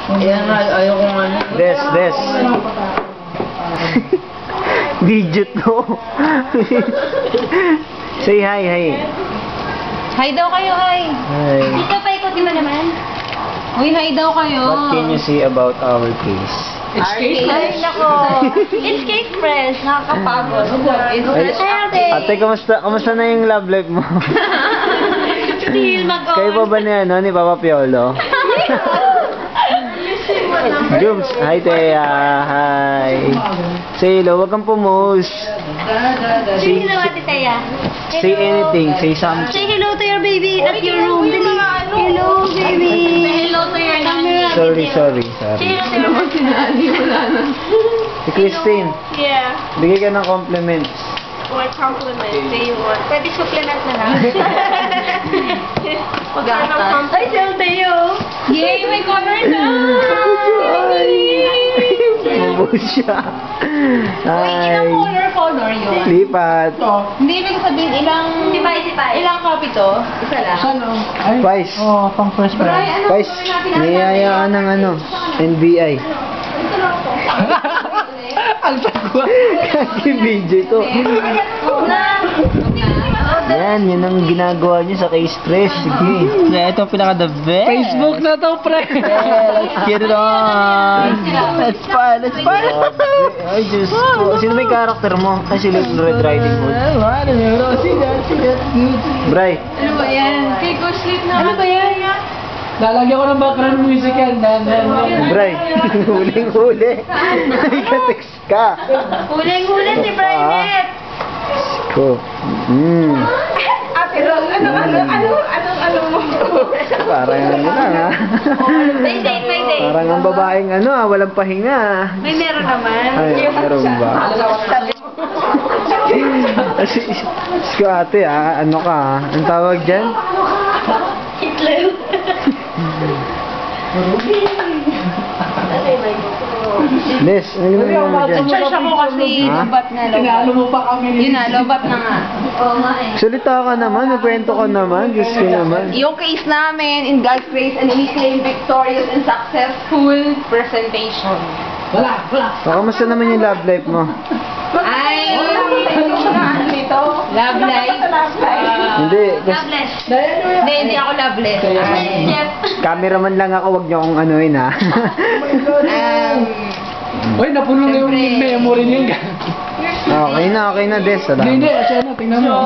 Ayan nga, ayoko nga. Des. Video to. Say hi. Hi daw kayo, hi. Hi. Dito pa ikutin mo naman. Uy, hi daw kayo. What can you say about our case? It's cake. Ay, nako. It's cake fresh. Nakakapagod. Ay, ate, kamusta na yung love life mo? Still mag-on. Kayo pa ba ni Papa Piolo? Jubes, hi Teya, hi. Say hello, wag kang pumus. Say hello, Ate Teya. Say anything, say something. Say hello to your baby at your room. Dali. Hello, baby. Say hello to your nanny. Sorry. Say hello to your nanny. Si Christine, Yeah. bigay ka ng compliments. What compliment do you want? Pwede supplement na lang. Pag-aatas. Ay, sa'yo tayo. Yay, may color na! Mabos siya. Hi. Color yun. Lipat. Hindi ibig sabihin sipay. Ilang copy to? Isa lang. Vice. Oh, pang first prize. Vice, niyayaan ng NBI. Ang sagwa. Kasi video to. Yan ang ginagawa niyo sa case stress. Sige. Ito pinaka the best. Facebook na to, pre. Let's get it on. Let's fight. Ay, Diyos ko. Sino may karakter mo? Ay, si Red Riding Hood. Bray. Ano ba yan? Okay, go sleep na. Ano ba yan? Lalagyan ko ng background music yan. Bray. Huling-huli. Ay, ka-text ka. Huling-huli si Brynet. Ko. Ate Ron, ano mo? Parang ano lang ha. May date. Parang ang babaeng walang pahinga. May meron naman. Ay, meron ba? Si ate ano ka ang tawag dyan? Hitler. Des, ano ginagawa mo dyan? Church ako kasi lobat na lobat. Tinalo mo pa kami. Yun na, lobat na nga. Oo nga eh. Salita ka naman, magkwento ka naman, Diyos ko naman. Yung case namin, in God's grace, and we claim victorious and successful presentation. Wala. Kamusta naman yung love life mo? Ay, nito? Love life. Hindi, Loveless. Hindi ako loveless. Yes. cameraman lang ako, wag niyo akong anuhin ha. Uy, napuno na yung memory niya. Okay na, Des. Salamat. Hindi, tingnan mo.